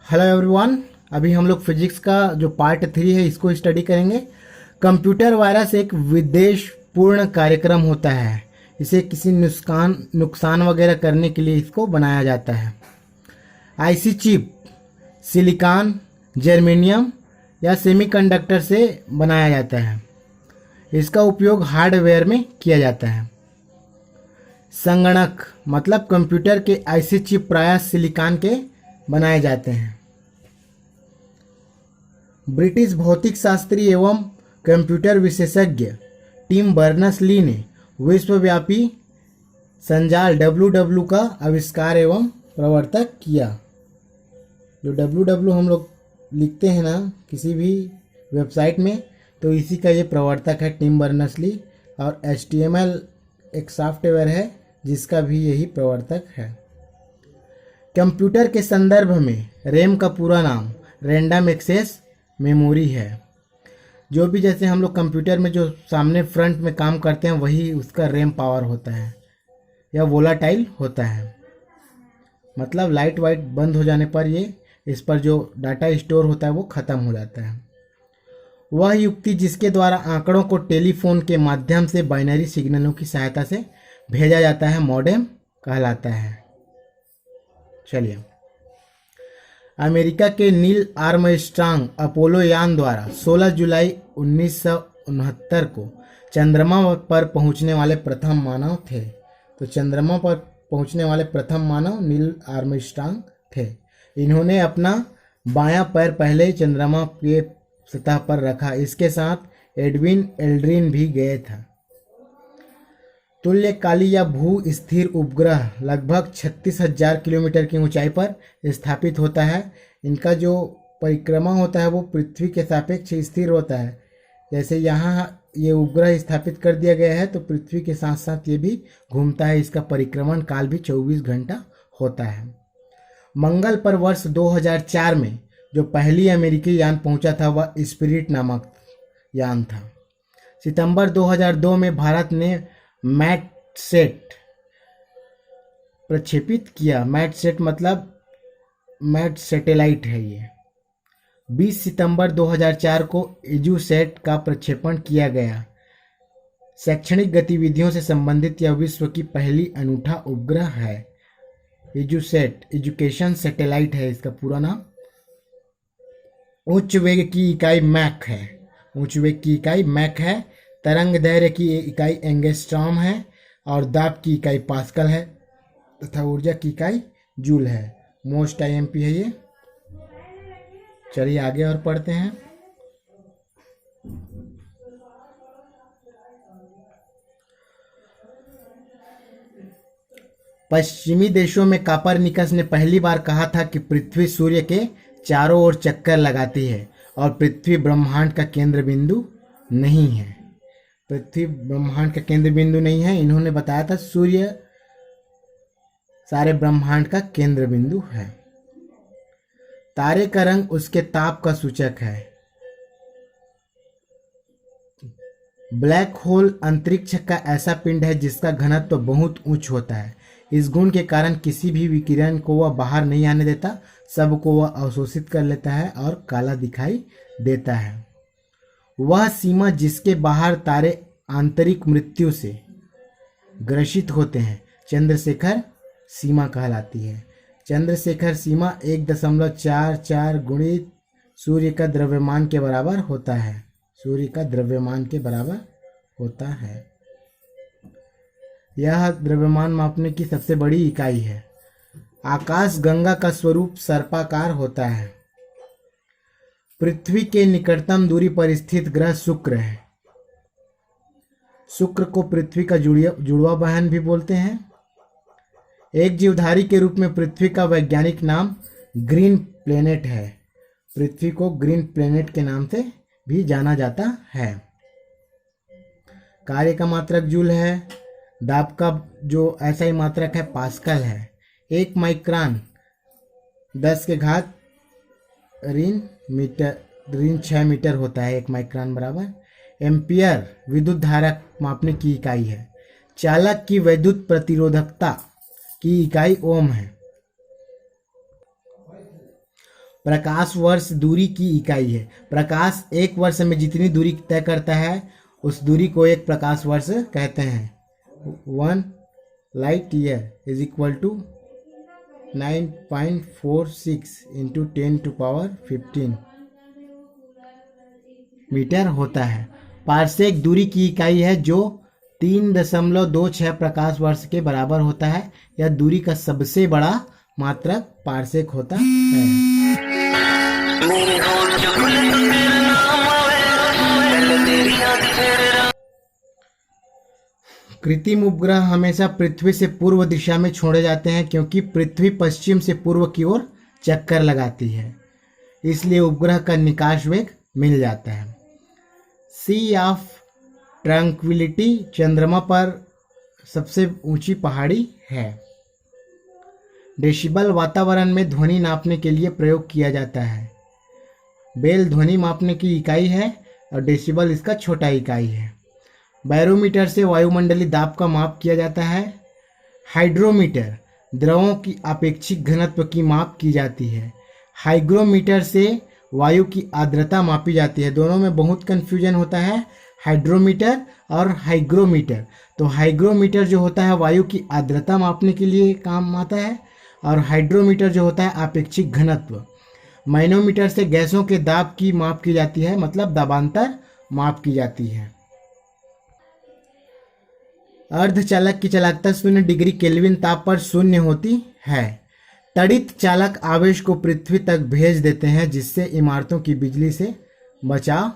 Hello everyone. अभी हम लोग फिजिक्स का जो पार्ट 3 है इसको स्टडी करेंगे। कंप्यूटर वायरस एक विद्वेषपूर्ण कार्यक्रम होता है। इसे किसी नुकसान वगैरह करने के लिए इसको बनाया जाता है। आईसी चिप सिलिकॉन, जर्मेनियम या सेमीकंडक्टर से बनाया जाता है। इसका उपयोग हार्डवेयर में किया जाता है। संगणक मतलब कंप्यूटर के आईसी चिप प्रायः सिलिकॉन के बनाए जाते हैं। ब्रिटिश भौतिक शास्त्री एवं कंप्यूटर विशेषज्ञ टिम बर्नर्स-ली ने विश्वव्यापी संजाल डब्ल्यू का आविष्कार एवं प्रवर्तक किया। जो डब्ल्यू हम लोग लिखते हैं ना किसी भी वेबसाइट में, तो इसी का ये प्रवर्तक है टिम बर्नर्स-ली। और HTML एक सॉफ्टवेयर है जिसका भी यही प्रवर्तक है। कंप्यूटर के संदर्भ में रैम का पूरा नाम रैंडम एक्सेस मेमोरी है। जो भी जैसे हम लोग कंप्यूटर में जो सामने फ्रंट में काम करते हैं वही उसका रैम पावर होता है या वोलाटाइल होता है। मतलब लाइट वाइट बंद हो जाने पर ये इस पर जो डाटा स्टोर होता है वो ख़त्म हो जाता है। वह युक्ति जिसके द्वारा आंकड़ों को टेलीफोन के माध्यम से बाइनरी सिग्नलों की सहायता से भेजा जाता है मॉडेम कहलाता है। चलिए, अमेरिका के नील आर्मस्ट्रांग अपोलो यान द्वारा 16 जुलाई 1969 को चंद्रमा पर पहुंचने वाले प्रथम मानव थे। तो चंद्रमा पर पहुंचने वाले प्रथम मानव नील आर्मस्ट्रांग थे। इन्होंने अपना बायां पैर पहले ही चंद्रमा के सतह पर रखा। इसके साथ एडविन एल्ड्रिन भी गए था। तुल्यकाली या भू स्थिर उपग्रह लगभग 36,000 किलोमीटर की ऊंचाई पर स्थापित होता है। इनका जो परिक्रमा होता है वो पृथ्वी के सापेक्ष स्थिर होता है। जैसे यहाँ ये उपग्रह स्थापित कर दिया गया है तो पृथ्वी के साथ साथ ये भी घूमता है। इसका परिक्रमण काल भी 24 घंटा होता है। मंगल पर वर्ष 2004 में जो पहली अमेरिकी यान पहुंचा था वह स्पिरिट नामक यान था। सितंबर 2002 में भारत ने मैटसेट प्रक्षेपित किया। मैटसेट मतलब मैट सैटेलाइट है ये। 20 सितंबर 2004 को एजुसेट का प्रक्षेपण किया गया। शैक्षणिक गतिविधियों से संबंधित यह विश्व की पहली अनूठा उपग्रह है। एजुसेट एजुकेशन सैटेलाइट है इसका पूरा नाम। उच्च वेग की इकाई मैक है। उच्च वेग की इकाई मैक है। तरंग दैर्घ्य की इकाई एंगस्ट्रॉम है और दाब की इकाई पास्कल है तथा ऊर्जा की इकाई जूल है। मोस्ट IMP है ये। चलिए आगे और पढ़ते हैं। पश्चिमी देशों में कापरनिकस ने पहली बार कहा था कि पृथ्वी सूर्य के चारों ओर चक्कर लगाती है और पृथ्वी ब्रह्मांड का केंद्र बिंदु नहीं है। पृथ्वी ब्रह्मांड का केंद्र बिंदु नहीं है। इन्होंने बताया था सूर्य सारे ब्रह्मांड का केंद्र बिंदु है। तारे का रंग उसके ताप का सूचक है। ब्लैक होल अंतरिक्ष का ऐसा पिंड है जिसका घनत्व बहुत उच्च होता है। इस गुण के कारण किसी भी विकिरण को वह बाहर नहीं आने देता, सबको वह अवशोषित कर लेता है और काला दिखाई देता है। वह सीमा जिसके बाहर तारे आंतरिक मृत्यु से ग्रसित होते हैं चंद्रशेखर सीमा कहलाती है। चंद्रशेखर सीमा 1.44 गुणित सूर्य का द्रव्यमान के बराबर होता है। सूर्य का द्रव्यमान के बराबर होता है। यह द्रव्यमान मापने की सबसे बड़ी इकाई है। आकाश गंगा का स्वरूप सर्पाकार होता है। पृथ्वी के निकटतम दूरी पर स्थित ग्रह शुक्र है। शुक्र को पृथ्वी का जुड़वा बहन भी बोलते हैं। एक जीवधारी के रूप में पृथ्वी का वैज्ञानिक नाम ग्रीन प्लेनेट है। पृथ्वी को ग्रीन प्लेनेट के नाम से भी जाना जाता है। कार्य का मात्रक जूल है। दाब का जो ऐसा ही मात्रक है पास्कल है। 1 माइक्रोन 10 के घात ऋण 6 मीटर होता है। 1 माइक्रोन बराबर। एम्पियर विद्युत धारा मापने की इकाई है। चालक की वैद्युत प्रतिरोधकता की इकाई ओम है। प्रकाश वर्ष दूरी की इकाई है। प्रकाश एक वर्ष में जितनी दूरी तय करता है उस दूरी को एक प्रकाश वर्ष कहते हैं। 1 light year is equal to 9.46 into 10⁻15 metre होता है। पारसेक दूरी की इकाई है जो 3.26 प्रकाश वर्ष के बराबर होता है। यह दूरी का सबसे बड़ा मात्रक पारसेक होता है। कृत्रिम उपग्रह हमेशा पृथ्वी से पूर्व दिशा में छोड़े जाते हैं क्योंकि पृथ्वी पश्चिम से पूर्व की ओर चक्कर लगाती है, इसलिए उपग्रह का निकास वेग मिल जाता है। सी ऑफ ट्रैंक्विलिटी चंद्रमा पर सबसे ऊंची पहाड़ी है। डेसिबल वातावरण में ध्वनि नापने के लिए प्रयोग किया जाता है। बेल ध्वनि मापने की इकाई है और डेसिबल इसका छोटा इकाई है। बैरोमीटर से वायुमंडलीय दाब का माप किया जाता है। हाइड्रोमीटर द्रवों की अपेक्षित घनत्व की माप की जाती है। हाइग्रोमीटर से वायु की आर्द्रता मापी जाती है। दोनों में बहुत कन्फ्यूजन होता है, हाइड्रोमीटर और हाइग्रोमीटर। तो हाइग्रोमीटर जो होता है वायु की आर्द्रता मापने के लिए काम आता है और हाइड्रोमीटर जो होता है अपेक्षित घनत्व। मैनोमीटर से गैसों के दाब की माप की जाती है, मतलब दाबांतर माप की जाती है। अर्धचालक की चालकता 0 डिग्री केल्विन ताप पर शून्य होती है। तड़ित चालक आवेश को पृथ्वी तक भेज देते हैं जिससे इमारतों की बिजली से बचाव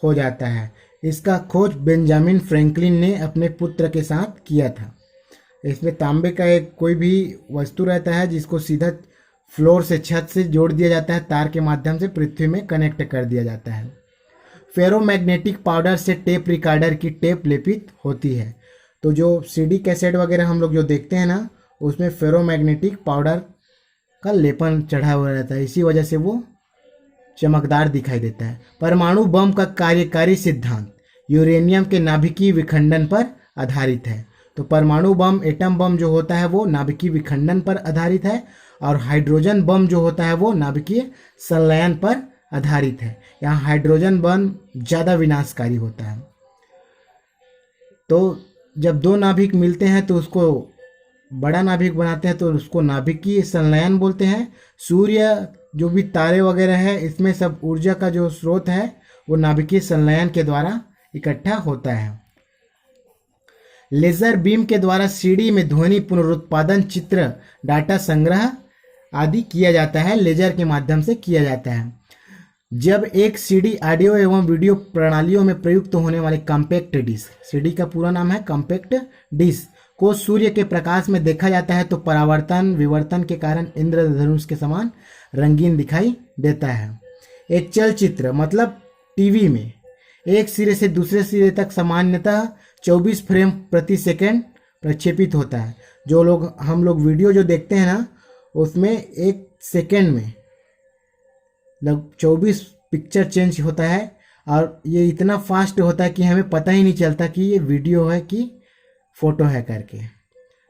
हो जाता है। इसका खोज बेंजामिन फ्रैंकलिन ने अपने पुत्र के साथ किया था। इसमें तांबे का एक कोई भी वस्तु रहता है जिसको सीधा फ्लोर से छत से जोड़ दिया जाता है, तार के माध्यम से पृथ्वी में कनेक्ट कर दिया जाता है। फेरोमैग्नेटिक पाउडर से टेप रिकॉर्डर की टेप लेपित होती है। तो जो सीडी कैसेट वगैरह हम लोग जो देखते हैं ना, उसमें फेरोमैग्नेटिक पाउडर का लेपन चढ़ा हुआ रहता है, इसी वजह से वो चमकदार दिखाई देता है। परमाणु बम का कार्यकारी सिद्धांत यूरेनियम के नाभिकीय विखंडन पर आधारित है। तो परमाणु बम, एटम बम जो होता है वो नाभिकीय विखंडन पर आधारित है और हाइड्रोजन बम जो होता है वो नाभिकीय संलयन पर आधारित है। यहाँ हाइड्रोजन बम ज़्यादा विनाशकारी होता है। तो जब दो नाभिक मिलते हैं तो उसको बड़ा नाभिक बनाते हैं, तो उसको नाभिकीय संलयन बोलते हैं। सूर्य जो भी तारे वगैरह है, इसमें सब ऊर्जा का जो स्रोत है वो नाभिकीय संलयन के द्वारा इकट्ठा होता है। लेजर बीम के द्वारा सीडी में ध्वनि पुनरुत्पादन, चित्र, डाटा संग्रह आदि किया जाता है। लेजर के माध्यम से किया जाता है। जब एक सीडी ऑडियो एवं वीडियो प्रणालियों में प्रयुक्त होने वाले कॉम्पैक्ट डिस्क, सीडी का पूरा नाम है कॉम्पैक्ट डिस्क, को सूर्य के प्रकाश में देखा जाता है तो परावर्तन विवर्तन के कारण इंद्रधनुष के समान रंगीन दिखाई देता है। एक चलचित्र मतलब टीवी में एक सिरे से दूसरे सिरे तक सामान्यतः 24 फ्रेम प्रति सेकंड प्रक्षेपित होता है। जो लोग हम लोग वीडियो जो देखते हैं ना, उसमें एक सेकंड में लगभग 24 पिक्चर चेंज होता है और ये इतना फास्ट होता है कि हमें पता ही नहीं चलता कि ये वीडियो है कि फोटो है करके।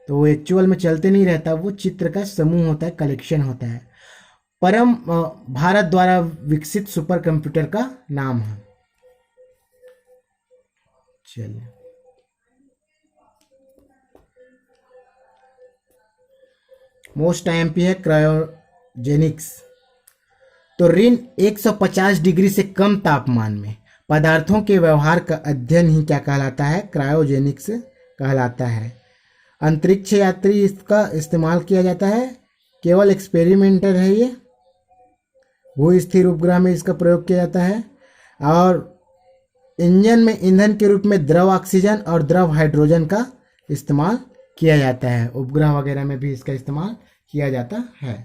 तो वो एक्चुअल में चलते नहीं रहता, वो चित्र का समूह होता है, कलेक्शन होता है। परम भारत द्वारा विकसित सुपर कंप्यूटर का नाम है। चलिए, मोस्ट आईएमपी है क्रायोजेनिक्स। तो ऋण 150 डिग्री से कम तापमान में पदार्थों के व्यवहार का अध्ययन ही क्या कहलाता है? क्रायोजेनिक्स कहलाता है। अंतरिक्ष यात्री इसका इस्तेमाल किया जाता है, केवल एक्सपेरिमेंटर है ये। भू स्थिर उपग्रह में इसका प्रयोग किया जाता है और इंजन में ईंधन के रूप में द्रव ऑक्सीजन और द्रव हाइड्रोजन का इस्तेमाल किया जाता है। उपग्रह वगैरह में भी इसका इस्तेमाल किया जाता है।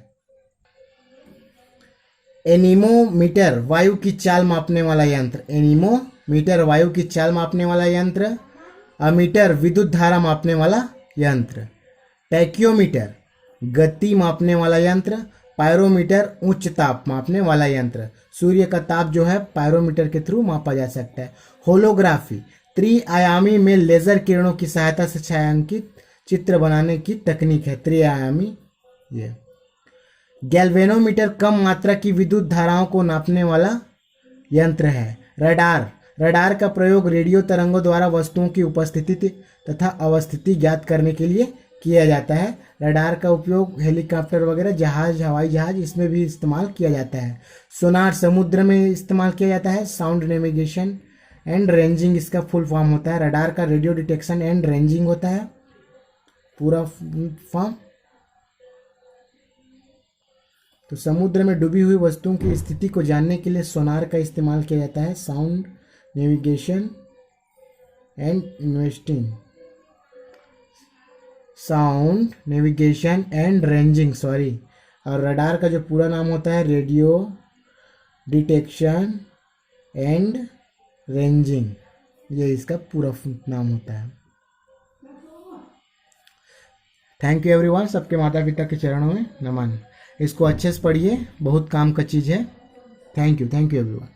एनीमोमीटर वायु की चाल मापने वाला यंत्र। एनीमोमीटर वायु की चाल मापने वाला यंत्र। अमीटर विद्युत धारा मापने वाला यंत्र। टैक्योमीटर गति मापने वाला यंत्र। पायरोमीटर उच्च ताप मापने वाला यंत्र। सूर्य का ताप जो है पायरोमीटर के थ्रू मापा जा सकता है। होलोग्राफी त्रिआयामी में लेजर किरणों की सहायता से छायांकित चित्र बनाने की तकनीक है। त्रिआयामी ये गैल्वेनोमीटर कम मात्रा की विद्युत धाराओं को नापने वाला यंत्र है। रडार, रडार का प्रयोग रेडियो तरंगों द्वारा वस्तुओं की उपस्थिति तथा अवस्थिति ज्ञात करने के लिए किया जाता है। रडार का उपयोग हेलीकॉप्टर वगैरह, जहाज, हवाई जहाज, इसमें भी इस्तेमाल किया जाता है। सोनार समुद्र में इस्तेमाल किया जाता है। साउंड नेविगेशन एंड रेंजिंग इसका फुल फॉर्म होता है। रडार का रेडियो डिटेक्शन एंड रेंजिंग होता है पूरा फॉर्म। तो समुद्र में डूबी हुई वस्तुओं की स्थिति को जानने के लिए सोनार का इस्तेमाल किया जाता है। Sound navigation and investing, sound navigation and ranging, sorry. और रडार का जो पूरा नाम होता है रेडियो डिटेक्शन एंड रेंजिंग, ये इसका पूरा नाम होता है। Thank you everyone. सबके माता पिता के चरणों में नमन। इसको अच्छे से पढ़िए, बहुत काम का चीज़ है। Thank you everyone.